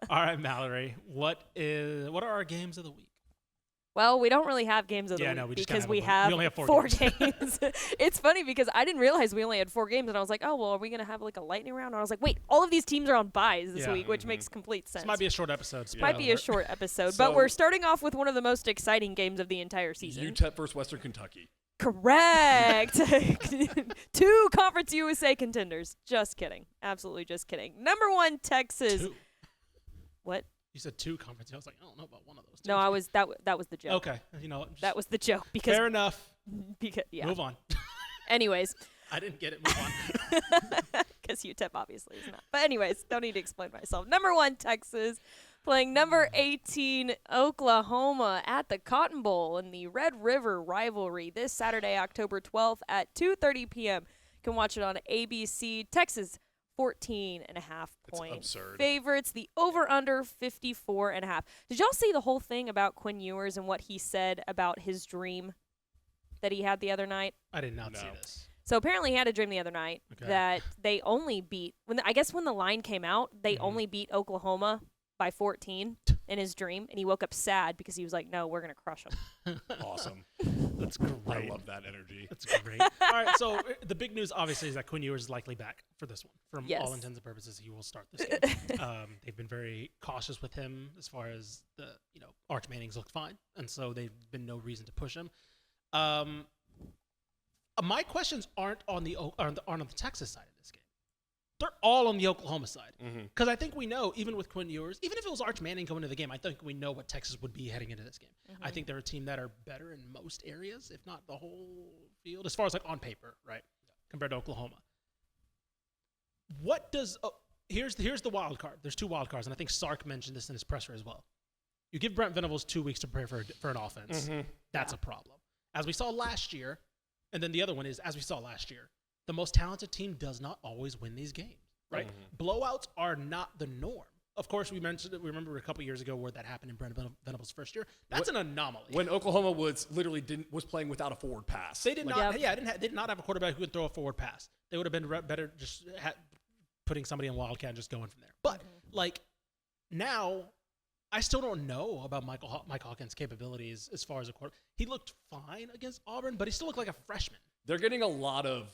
All right, Mallory. What are our games of the week? Well, we don't really have games of the week because we only have four games. It's funny because I didn't realize we only had 4 games, and I was like, oh, well, are we going to have like a lightning round? And I was like, wait, all of these teams are on byes this week, which makes complete sense. This might be a short episode. Might be a short episode, but we're starting off with one of the most exciting games of the entire season. UTEP versus Western Kentucky. Correct. 2 Conference USA contenders. Just kidding. Absolutely just kidding. Number 1, Texas. 2. What? You said 2 conference. I was like, I don't know about one of those. No, that was the joke. Okay, you know that was the joke because fair enough. Move on. Anyways, I didn't get it. Move on. Because UTEP obviously is not. But anyways, don't need to explain myself. Number 1, Texas, playing number 18, Oklahoma at the Cotton Bowl in the Red River Rivalry this Saturday, October 12th at 2:30 p.m. You can watch it on ABC. Texas 14.5-point favorites. The over-under 54.5. Did y'all see the whole thing about Quinn Ewers and what he said about his dream that he had the other night? I did not see this. So apparently he had a dream the other night that they only beat when the line came out, they only beat Oklahoma by 14 in his dream, and he woke up sad because he was like, no, we're going to crush them. Awesome. That's great. I love that energy. That's great. All right, so the big news, obviously, is that Quinn Ewers is likely back for this one. From all intents and purposes, he will start this game. They've been very cautious with him as far as Arch Manning's looked fine, and so they've been no reason to push him. My questions aren't on the Texas side of this game. They're all on the Oklahoma side. Because I think we know, even with Quinn Ewers, even if it was Arch Manning going into the game, I think we know what Texas would be heading into this game. I think they're a team that are better in most areas, if not the whole field, as far as like on paper, right, compared to Oklahoma. What does here's the wild card. There's 2 wild cards, and I think Sark mentioned this in his presser as well. You give Brent Venables 2 weeks to prepare for an offense. That's a problem. As we saw last year, and then the other one is, as we saw last year, the most talented team does not always win these games, right? Blowouts are not the norm. Of course, we mentioned it. We remember a couple years ago where that happened in Brent Venables' first year. That's an anomaly. When Oklahoma was playing without a forward pass. They did not. They did not have a quarterback who could throw a forward pass. They would have been better just putting somebody in Wildcat and just going from there. But now, I still don't know about Mike Hawkins' capabilities as far as a quarterback. He looked fine against Auburn, but he still looked like a freshman. They're getting a lot of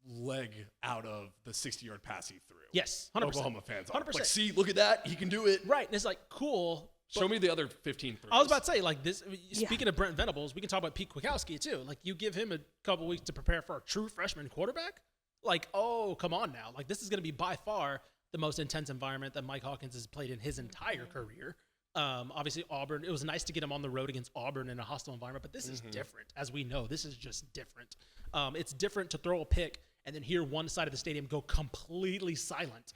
leg out of the 60-yard pass he threw. Yes, 100%. Oklahoma fans are 100%. like, see, look at that. He can do it. Right, and it's like, cool. Show me the other 15 throws. I was about to say, like this. Speaking of Brent Venables, we can talk about Pete Kwiatkowski too. Like, you give him a couple weeks to prepare for a true freshman quarterback. Like, oh, come on now. Like, this is going to be by far the most intense environment that Mike Hawkins has played in his entire career. Obviously, Auburn, it was nice to get him on the road against Auburn in a hostile environment, but this is different. As we know, this is just different. It's different to throw a pick and then hear one side of the stadium go completely silent,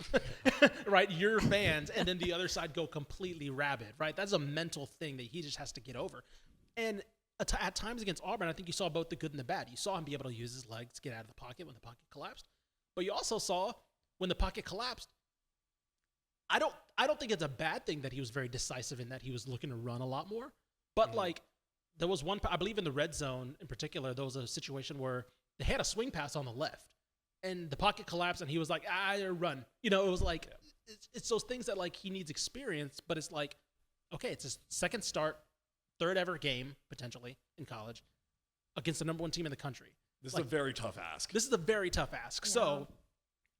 right? Your fans, and then the other side go completely rabid, right? That's a mental thing that he just has to get over. And at times against Auburn, I think you saw both the good and the bad. You saw him be able to use his legs to get out of the pocket when the pocket collapsed. But you also saw when the pocket collapsed, I don't think it's a bad thing that he was very decisive in that he was looking to run a lot more. But like, there was one, I believe in the red zone in particular, there was a situation where they had a swing pass on the left and the pocket collapsed and he was like, run. You know, it was like, it's those things that like he needs experience, but it's like, okay, it's his second start, third ever game potentially in college against the number 1 team in the country. This is a very tough ask. This is a very tough ask. Yeah. So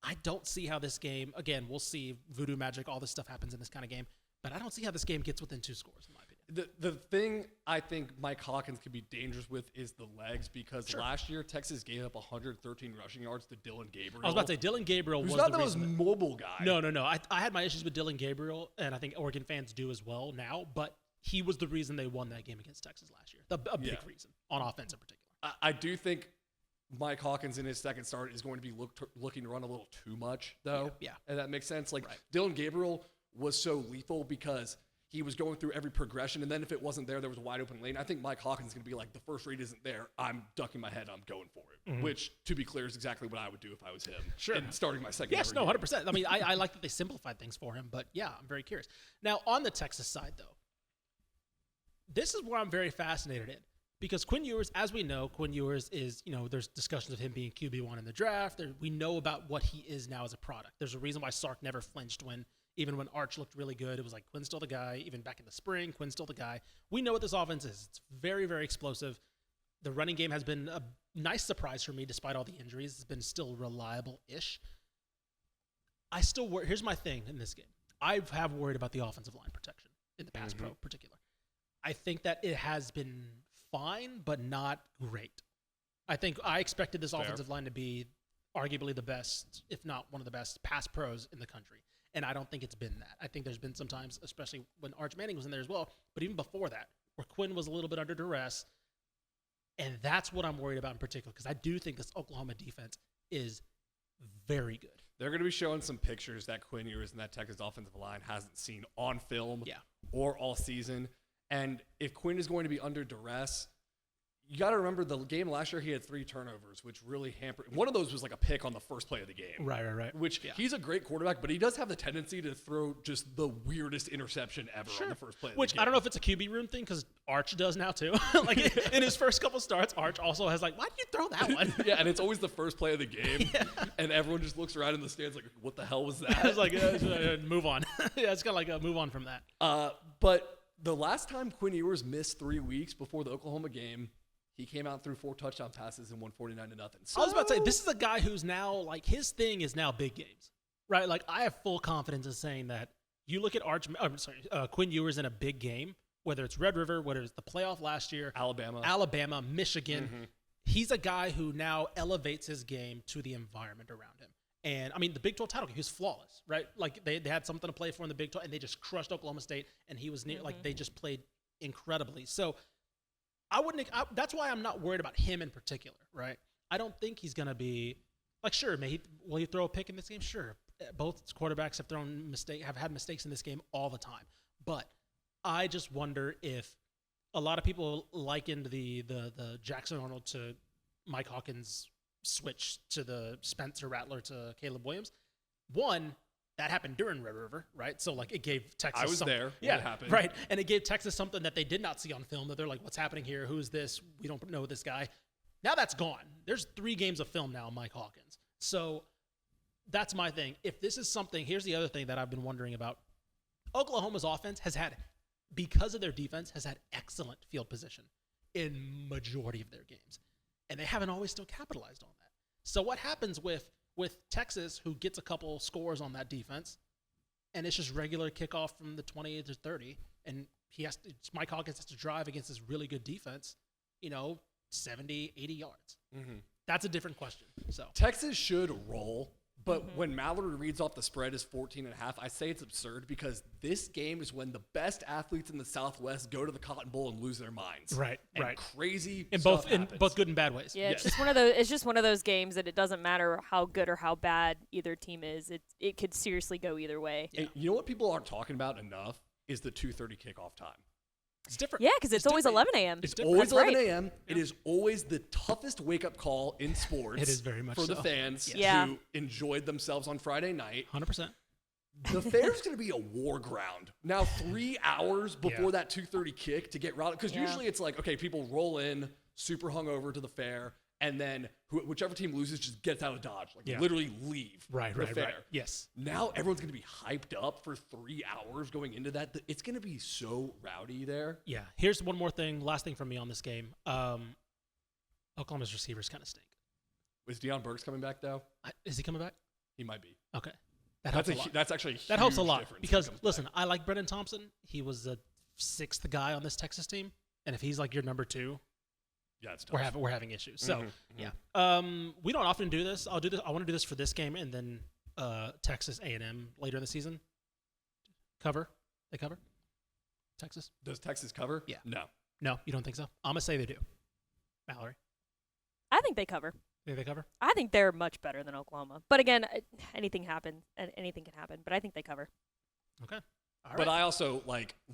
I don't see how this game, again, we'll see voodoo magic, all this stuff happens in this kind of game, but I don't see how this game gets within 2 scores, in my opinion. The thing I think Mike Hawkins could be dangerous with is the legs, because last year Texas gave up 113 rushing yards to Dylan Gabriel. I was about to say Dylan Gabriel was not the most mobile guy. No. I had my issues with Dylan Gabriel, and I think Oregon fans do as well now, but he was the reason they won that game against Texas last year. A big reason, on offense in particular. I do think Mike Hawkins in his second start is going to be looking to run a little too much, though. Yeah. And that makes sense. Like, Dylan Gabriel was so lethal because he was going through every progression, and then if it wasn't there, there was a wide open lane. I think Mike Hawkins is going to be like, the first read isn't there, I'm ducking my head, I'm going for it. Which, to be clear, is exactly what I would do if I was him. Sure. And starting my second. Yes, no, 100%. I mean, I like that they simplified things for him, but yeah, I'm very curious. Now, on the Texas side, though, this is where I'm very fascinated in. Because Quinn Ewers, as we know, Quinn Ewers is, there's discussions of him being QB1 in the draft. We know about what he is now as a product. There's a reason why Sark never flinched when Even when Arch looked really good, it was like Quinn's still the guy. Even back in the spring, Quinn's still the guy. We know what this offense is. It's very, very explosive. The running game has been a nice surprise for me despite all the injuries. It's been still reliable-ish. I still worry. Here's my thing in this game. I have worried about the offensive line protection in the pass pro in particular. I think that it has been fine, but not great. I think I expected this offensive line to be arguably the best, if not one of the best, pass pros in the country. And I don't think it's been that. I think there's been some times, especially when Arch Manning was in there as well, but even before that, where Quinn was a little bit under duress. And that's what I'm worried about in particular, because I do think this Oklahoma defense is very good. They're going to be showing some pictures that Quinn Ewers and that Texas offensive line hasn't seen on film or all season. And if Quinn is going to be under duress, you got to remember the game last year, he had 3 turnovers, which really hampered. One of those was like a pick on the first play of the game. Right. Which he's a great quarterback, but he does have the tendency to throw just the weirdest interception ever on the first play of the game. I don't know if it's a QB room thing, because Arch does now too. Like in his first couple starts, Arch also has like, why did you throw that one? And it's always the first play of the game. And everyone just looks around in the stands like, what the hell was that? It's like, move on. It's kind of like, move on from that. But the last time Quinn Ewers missed 3 weeks before the Oklahoma game, he came out and threw 4 touchdown passes and won 49-0. So, I was about to say, this is a guy who's now, like, his thing is now big games, right? Like, I have full confidence in saying that you look at Quinn Ewers in a big game, whether it's Red River, whether it's the playoff last year, Alabama, Michigan. He's a guy who now elevates his game to the environment around him. And, I mean, the Big 12 title game, he was flawless, right? Like, they had something to play for in the Big 12, and they just crushed Oklahoma State, and he was near, like, they just played incredibly. So, that's why I'm not worried about him in particular, right? I don't think he's going to be like, sure, will he throw a pick in this game? Sure. Both quarterbacks have had mistakes in this game all the time. But I just wonder if a lot of people likened the Jackson Arnold to Mike Hawkins switch to the Spencer Rattler to Caleb Williams. One, that happened during Red River, right? So, like, it gave Texas I was there when it happened. Right. And it gave Texas something that they did not see on film, that they're like, what's happening here? Who's this? We don't know this guy. Now that's gone. There's 3 games of film now on Mike Hawkins. So that's my thing. If this is something, here's the other thing that I've been wondering about. Oklahoma's offense because of their defense, has had excellent field position in majority of their games. And they haven't always still capitalized on that. So what happens with Texas, who gets a couple scores on that defense, and it's just regular kickoff from the 20 to 30, and Mike Hawkins has to drive against this really good defense, 70, 80 yards. That's a different question. So Texas should roll, but when Mallory reads off the spread is 14.5, I say it's absurd, because this game is when the best athletes in the Southwest go to the Cotton Bowl and lose their minds. Right. Crazy in stuff both good and bad ways. Yeah, it's just one of those. It's just one of those games that it doesn't matter how good or how bad either team is. It could seriously go either way. And you know what people aren't talking about enough is the 2:30 kickoff time. It's different. Yeah, because it's always different. 11 a.m. It's always That's 11 right. a.m. It is always the toughest wake-up call in sports. It is very much for the so. fans Yeah. who enjoyed themselves on Friday night. 100%. The fair's going to be a war ground. Now, 3 hours before that 2:30 kick to get routed. Because usually it's like, okay, people roll in super hungover to the fair, and then whichever team loses just gets out of Dodge. Like, literally leave the fair. Right. Yes. Now everyone's going to be hyped up for 3 hours going into that. It's going to be so rowdy there. Yeah. Here's one more thing. Last thing from me on this game. Oklahoma's receivers kind of stink. Is Deion Burks coming back, though? Is he coming back? He might be. Okay. That helps a lot. That's actually a huge that helps a lot difference because, when he comes listen, back. I like Brendan Thompson. He was the 6th guy on this Texas team. And if he's like your number 2, yeah, it's tough. we're having issues. So, we don't often do this. I'll do this. I want to do this for this game and then Texas A&M later in the season. They cover? Texas? Does Texas cover? Yeah. No, you don't think so? I'm going to say they do. Mallory? I think they cover. Think they cover? I think they're much better than Oklahoma. But again, anything happens, and anything can happen. But I think they cover. Okay. All but right. I also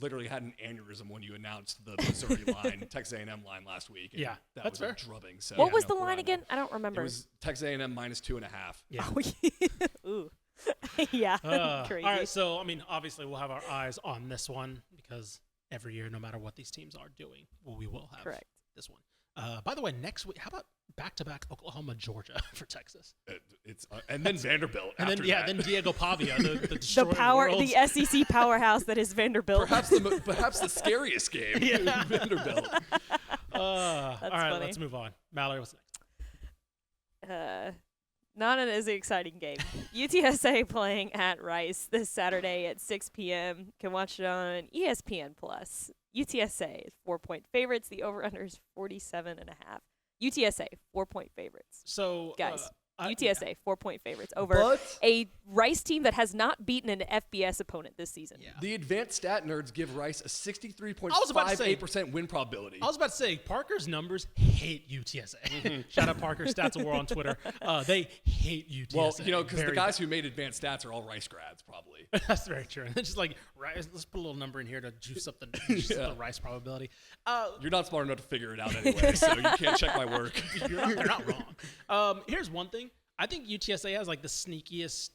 literally had an aneurysm when you announced the Missouri line, Texas A&M line last week. And Yeah, that that's was fair. a drubbing. So What was the poor line Imo. again? I don't remember. It was Texas A&M -2.5. Yeah. Ooh. Yeah. Crazy. All right, so, I mean, obviously we'll have our eyes on this one because every year, no matter what these teams are doing, we will have Correct. this one. By the way, next week, how about back-to-back Oklahoma, Georgia for Texas? And then Vanderbilt. And then after that. then Diego Pavia, the destroyer the SEC powerhouse that is Vanderbilt. perhaps the scariest game. Vanderbilt. All right, funny. let's move on. Mallory, what's next? Not an as exciting game. UTSA playing at Rice this Saturday at 6 p.m. Can watch it on ESPN Plus. UTSA is 4-point favorites. The over/under is 47.5. UTSA 4-point favorites. So, Guys, yeah. UTSA 4-point favorites over But a Rice team that has not beaten an FBS opponent this season. Yeah. the advanced stat nerds give Rice a I was about to say- 63.58% win probability. I was about to say, Parker's numbers hate UTSA. Shout out Parker, Stats of War on Twitter. They hate UTSA. Well, because the very guys who made advanced stats are all Rice grads, probably. That's very true. It's just like, Rice, let's put a little number in here to juice up the Rice probability. You're not smart enough to figure it out anyway, so you can't check my work. You're not wrong. Here's one thing. I think UTSA has like the sneakiest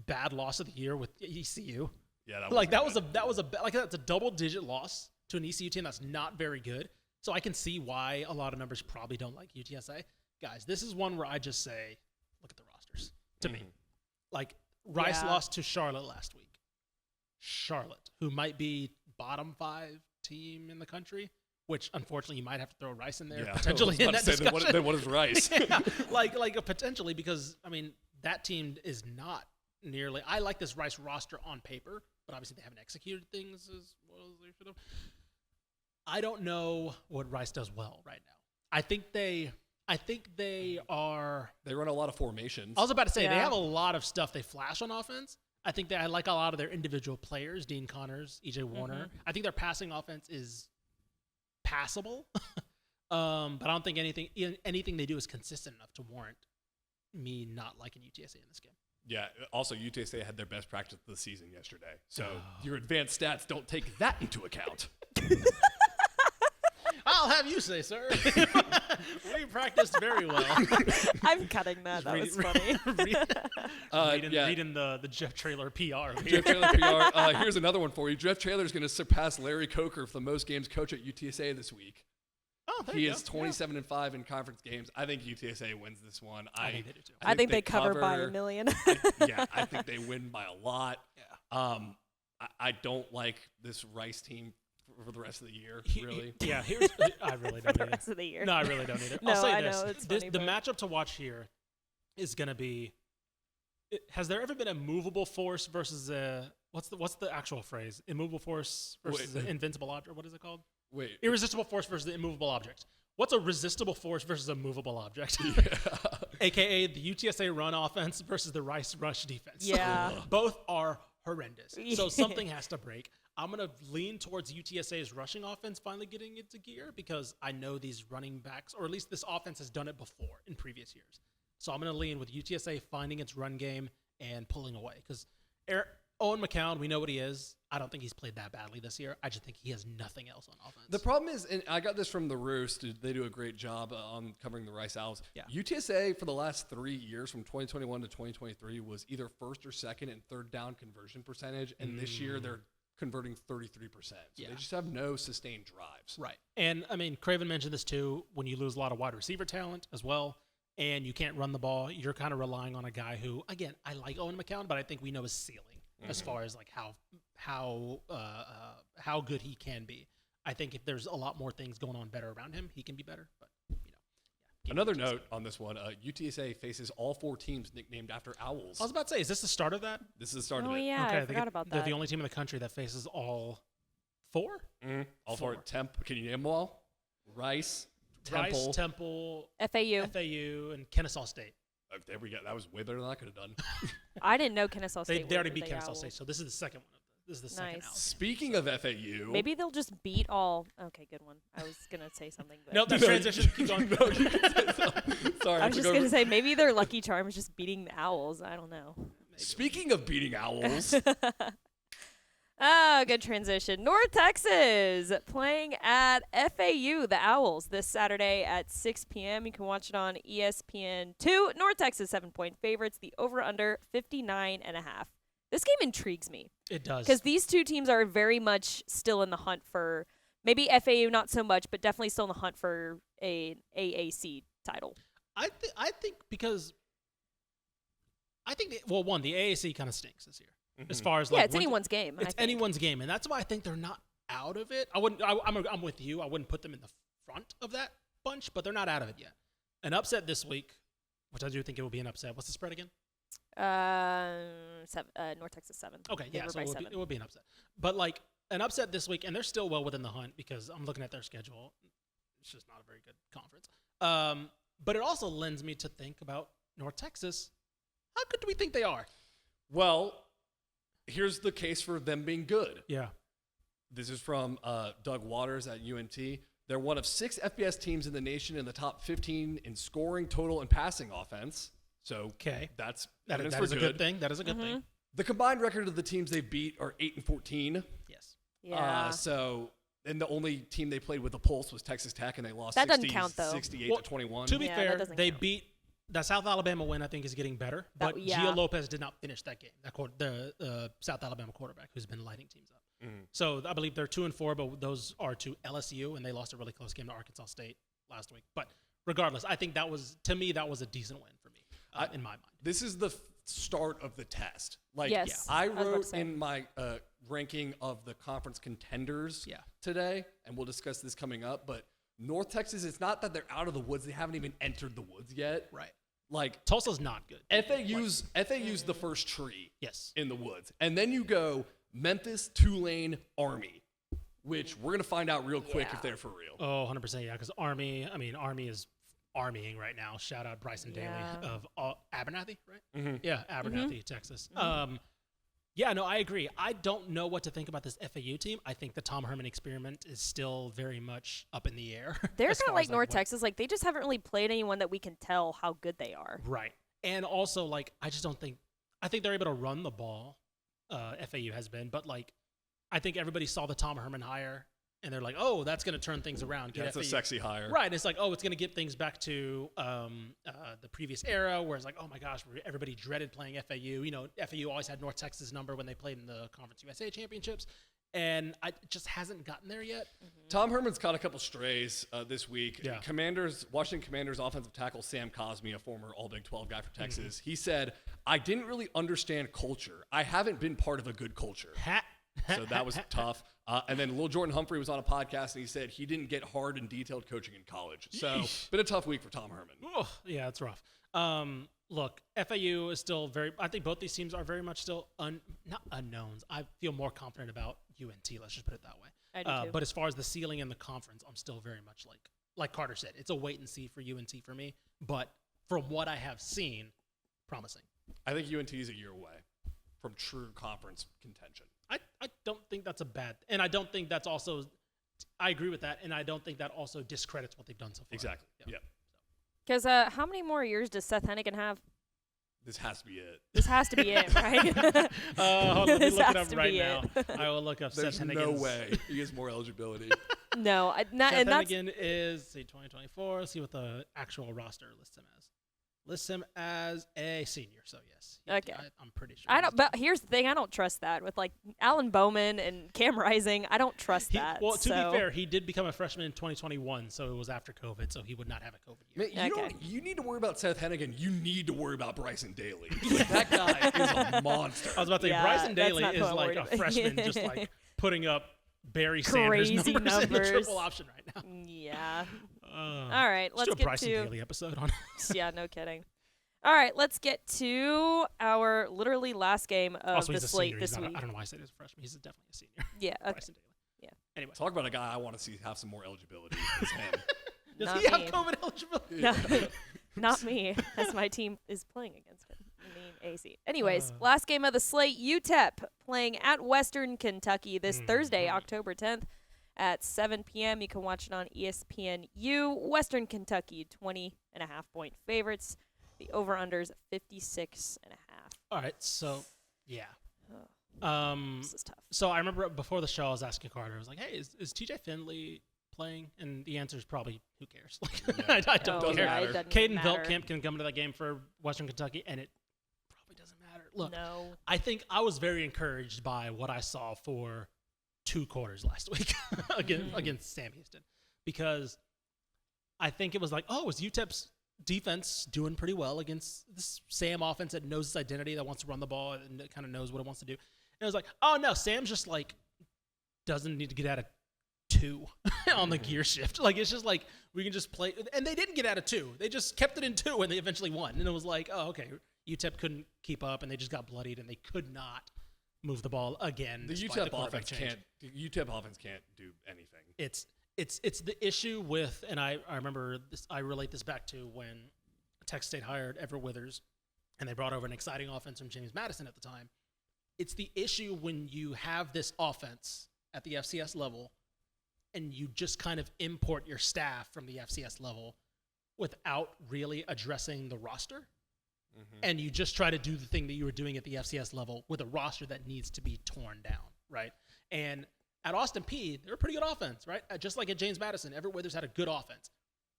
bad loss of the year with ECU. Yeah, That's a double-digit loss to an ECU team that's not very good. So I can see why a lot of members probably don't like UTSA. Guys, this is one where I just say, look at the rosters. To me, like Rice lost to Charlotte last week. Charlotte, who might be bottom 5 team in the country, which unfortunately you might have to throw Rice in there potentially in that discussion. Then what is Rice? Potentially, because I mean that team is not nearly. I like this Rice roster on paper, but obviously they haven't executed things as well as they should have. I don't know what Rice does well right now. I think they are. They run a lot of formations. I was about to say they Yeah. have a lot of stuff they flash on offense. I think I like a lot of their individual players, Dean Connors, EJ Warner. I think their passing offense is passable, but I don't think anything they do is consistent enough to warrant me not liking UTSA in this game. Yeah. Also, UTSA had their best practice of the season yesterday, so your advanced stats don't take that into account. I'll have you say, sir. We practiced very well. I'm cutting that. That was funny. Reading the Jeff Traylor PR. Jeff Traylor PR. Here's another one for you. Jeff Traylor is going to surpass Larry Coker for the most games coach at UTSA this week. Oh, there He you is go. 27-5 in conference games. I think UTSA wins this one. I think they do too. I think they cover by a million. I think they win by a lot. Yeah. I don't like this Rice team for the rest of the year, really. I really don't the either. rest of the year. No, I really don't either. No, I'll say I this. know, it's the funny, but- matchup to watch here is going to be. Has there ever been a movable force versus a what's the actual phrase? Immovable force versus an invincible object. What is it called? Wait. Irresistible force versus the immovable object. What's a resistible force versus a movable object? AKA the UTSA run offense versus the Rice rush defense. Yeah. Both are horrendous. So something has to break. I'm going to lean towards UTSA's rushing offense finally getting into gear because I know these running backs, or at least this offense has done it before in previous years. So I'm going to lean with UTSA finding its run game and pulling away because Owen McCown, we know what he is. I don't think he's played that badly this year. I just think he has nothing else on offense. The problem is, and I got this from the Roost. They do a great job on covering the Rice Owls. Yeah. UTSA for the last 3 years, from 2021 to 2023, was either first or second in third down conversion percentage, and this year they're converting 33%. So they just have no sustained drives. Right. And, I mean, Craven mentioned this too. When you lose a lot of wide receiver talent as well, and you can't run the ball, you're kind of relying on a guy who, again, I like Owen McCown, but I think we know his ceiling as far as like how good he can be. I think if there's a lot more things going on better around him, he can be better. But Another note on this one: UTSA faces all 4 teams nicknamed after owls. I was about to say, is this the start of that? This is the start Oh of it. yeah, I forgot about They're that. the only team in the country that faces all 4. All 4. Temp. Can you name them all? Rice, Temple. Rice, Temple, FAU. FAU, and Kennesaw State. There we go. That was way better than I could have done. I didn't know Kennesaw State. They already were beat the Kennesaw Owls. State, so this is the second one. This is the second Nice. out. Speaking of FAU, Maybe they'll just beat all. Okay, good one. I was gonna say something, but No, that transition. Keep going. sorry, I was just gonna say maybe their lucky charm is just beating the Owls. I don't know. Speaking of beating owls, Good transition. North Texas playing at FAU, the Owls, this Saturday at 6 p.m. You can watch it on ESPN2. North Texas 7-point favorites. The over/under 59.5. This game intrigues me It does. because these two teams are very much still in the hunt for Maybe FAU not so much, but definitely still in the hunt for a AAC title. I think because I think the AAC kind of stinks this year as far as like it's anyone's game. It's anyone's game, and that's why I think they're not out of it. I'm with you. I wouldn't put them in the front of that bunch, but they're not out of it yet. An upset this week, which I do think it will be an upset. What's the spread again? North Texas 7. Okay, yeah, so it it would be an upset. But like an upset this week, and they're still well within the hunt because I'm looking at their schedule. It's just not a very good conference. But it also lends me to think about North Texas. How good do we think they are? Well, here's the case for them being good. Yeah. This is from Doug Waters at UNT. They're one of 6 FBS teams in the nation in the top 15 in scoring, total, and passing offense. So that is a good thing. That is a good thing. The combined record of the teams they beat are 8-14. Yes. Yeah. And the only team they played with a pulse was Texas Tech, and they lost that doesn't count, though. 68-21. To be fair, they beat that South Alabama win. I think is getting better, but Gio Lopez did not finish that game. The South Alabama quarterback who's been lighting teams up. So I believe they're 2-4, but those are to LSU, and they lost a really close game to Arkansas State last week. But regardless, I think that was a decent win for me in my mind. This is the start of the test. I wrote in my ranking of the conference contenders today, and we'll discuss this coming up. But North Texas, it's not that they're out of the woods; they haven't even entered the woods yet. Right. Like Tulsa's not good. FAU's the first tree. Yes. In the woods, and then you go Memphis, Tulane, Army, which we're gonna find out real quick if they're for real. Oh, 100%, yeah. Because Army is armying right now. Shout out Bryson Daly of Abernathy, right? Mm-hmm. Yeah, Abernathy, Texas. Yeah, no, I agree. I don't know what to think about this FAU team. I think the Tom Herman experiment is still very much up in the air. They're kind of like North Texas. Like, they just haven't really played anyone that we can tell how good they are. Right. And also, like, I think they're able to run the ball. FAU has been, but like, I think everybody saw the Tom Herman hire, and they're like, "Oh, that's going to turn things around." That's a sexy hire, right? And it's like, "Oh, it's going to get things back to the previous era, where it's like, oh my gosh, everybody dreaded playing FAU. You know, FAU always had North Texas number when they played in the Conference USA championships, and it just hasn't gotten there yet." Tom Herman's caught a couple strays this week. Yeah. Washington Commanders offensive tackle Sam Cosme, a former All Big 12 guy for Texas, he said, "I didn't really understand culture. I haven't been part of a good culture." So that was tough. And then Lil Jordan Humphrey was on a podcast, and he said he didn't get hard and detailed coaching in college. So been a tough week for Tom Herman. Oh, yeah, it's rough. Look, FAU is still I think both these teams are very much still not unknowns. I feel more confident about UNT, let's just put it that way. I do too. But as far as the ceiling in the conference, I'm still very much like Carter said, it's a wait and see for UNT for me. But from what I have seen, promising. I think UNT is a year away from true conference contention. I don't think that's a bad, and I don't think that's also, I agree with that, and I don't think that also discredits what they've done so far. Exactly. Yeah. Because how many more years does Seth Hennigan have? This has to be it. This has to be it, right? Hold on, let me look it up right now. I will look up There's Seth Hennigan's. no way he has more eligibility. No, not. Seth And that's Hennigan is 2024. Let's see what the actual roster lists him as. Lists him as a senior, so yes. Okay. I'm pretty sure. I don't. But here's the thing: I don't trust that with like Alan Bowman and Cam Rising. I don't trust that. Well, to be fair, he did become a freshman in 2021, so it was after COVID, so he would not have a COVID year. Man, you need to worry about Seth Hennigan. You need to worry about Bryson Daly. Like, that guy is a monster. I was about to say, Bryson Daly is like a freshman, just like putting up Barry Sanders Crazy numbers in the triple option right now. Yeah. All right, let's do a get Bryson to Daly episode on. Yeah, no kidding. All right, let's get to our literally last game of Also, the he's a slate senior. this week. I don't know why I said he's a freshman. He's definitely a senior. Yeah. Okay. Bryson Daly. Yeah. Anyway, Talk about a guy I want to see have some more eligibility. It's him. does Not he have me. COVID eligibility? No, not me, as my team is playing against him. I mean, AC. Anyways, last game of the slate, UTEP playing at Western Kentucky this Thursday, October 10th at 7 p.m. You can watch it on ESPNU. Western Kentucky, 20.5-point favorites. The over-under's 56.5. All right, so yeah. This is tough. So I remember before the show, I was asking Carter. I was like, "Hey, is TJ Finley playing?" And the answer is probably, "Who cares?" Like, I don't Doesn't care. matter. It doesn't Caden matter. Veltkamp can come to that game for Western Kentucky, and it probably doesn't matter. Look, No. I think I was very encouraged by what I saw for 2 quarters last week against Sam Houston, because I think it was like, oh, is UTEP's defense doing pretty well against this Sam offense that knows its identity, that wants to run the ball and kind of knows what it wants to do. And it was like, oh no, Sam's just like doesn't need to get out of 2 on the gear shift. Like, it's just like we can just play, and they didn't get out of 2. They just kept it in 2 and they eventually won. And it was like, oh, okay, UTEP couldn't keep up and they just got bloodied and they could not move the ball again. The UTEP offense can't. The UTEP offense can't do anything. It's the issue with, and I remember this. I relate this back to when Texas State hired Everett Withers, and they brought over an exciting offense from James Madison at the time. It's the issue when you have this offense at the FCS level, and you just kind of import your staff from the FCS level without really addressing the roster. And you just try to do the thing that you were doing at the FCS level with a roster that needs to be torn down, right? And at Austin Peay, they're a pretty good offense, right? Just like at James Madison, Everett Withers had a good offense.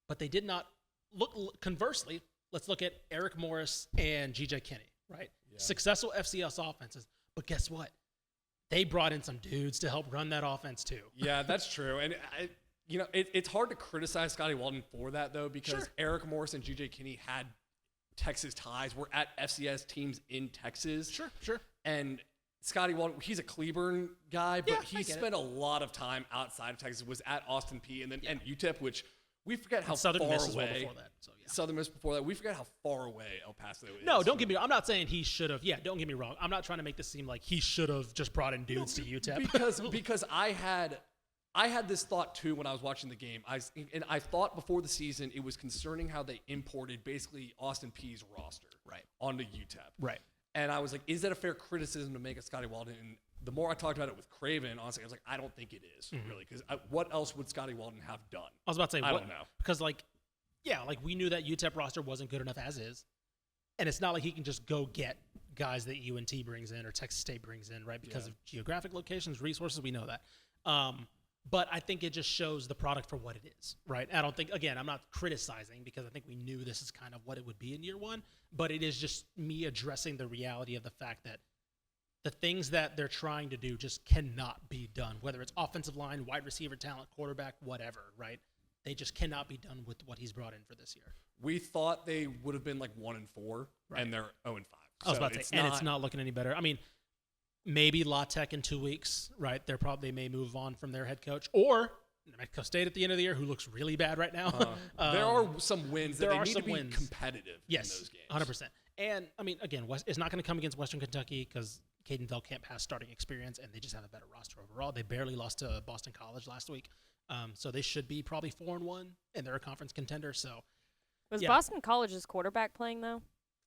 But they did not look, conversely, let's look at Eric Morris and G.J. Kinney, right? Yeah. Successful FCS offenses. But guess what? They brought in some dudes to help run that offense too. Yeah, that's true. And, it's hard to criticize Scotty Walden for that, though, because Eric Morris and G.J. Kinney had Texas ties. We're at FCS teams in Texas. Sure. And Scotty Walden, he's a Cleburne guy, but he spent a lot of time outside of Texas, was at Austin Peay and UTEP, which we forget how Southern far Miss away. Well before that, so yeah. Southern Miss before that. We forget how far away El Paso is. No, don't get me wrong. I'm not saying he should have. Yeah, don't get me wrong. I'm not trying to make this seem like he should have just brought in dudes to UTEP. Because I had this thought too when I was watching the game. I thought before the season it was concerning how they imported basically Austin Peay's roster onto UTEP. Right. And I was like, is that a fair criticism to make of Scotty Walden? And the more I talked about it with Craven, honestly, I was like, I don't think it is really, because what else would Scotty Walden have done? I was about to say, I don't know. Because we knew that UTEP roster wasn't good enough as is, and it's not like he can just go get guys that UNT brings in or Texas State brings in, right? Because of geographic locations, resources, we know that. But I think it just shows the product for what it is, right? I don't think, again, I'm not criticizing because I think we knew this is kind of what it would be in year one, but it is just me addressing the reality of the fact that the things that they're trying to do just cannot be done, whether it's offensive line, wide receiver talent, quarterback, whatever, right? They just cannot be done with what he's brought in for this year. We thought they would have been like 1-4, and they're 0-5. I was about to say, and it's not looking any better. I mean, maybe La Tech in 2 weeks, right? They may move on from their head coach, or New Mexico State at the end of the year, who looks really bad right now. There are some wins that they need to be competitive in those games. 100%. And, I mean, again, it's not going to come against Western Kentucky because Caden Bell can't pass starting experience, and they just have a better roster overall. They barely lost to Boston College last week. So they should be probably 4-1, and they're a conference contender. So, was Boston College's quarterback playing, though?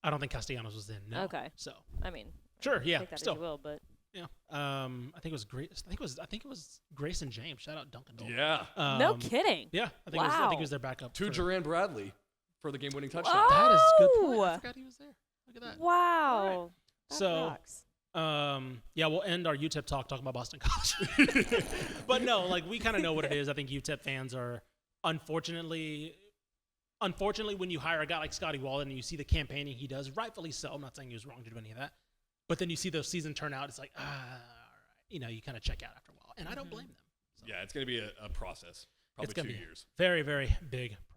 I don't think Castellanos was in. No. Okay. So, I mean, sure, yeah, take that still. as you will, but yeah. I think it was great. I think it was Grayson James. Shout out Duncan Dole. Yeah. No kidding. Yeah. I think it was their backup. To Duran Bradley for the game-winning touchdown. Oh! That is a good point. I forgot he was there. Look at that. Wow. Right. That rocks. We'll end our UTEP talk talking about Boston College. But no, we kind of know what it is. I think UTEP fans are unfortunately, when you hire a guy like Scotty Walden and you see the campaigning he does, rightfully so. I'm not saying he was wrong to do any of that. But then you see those season turn out, it's like, all right. You kind of check out after a while. And I don't blame them. So. Yeah, it's going to be a process. Probably 2 years. Very, very big process.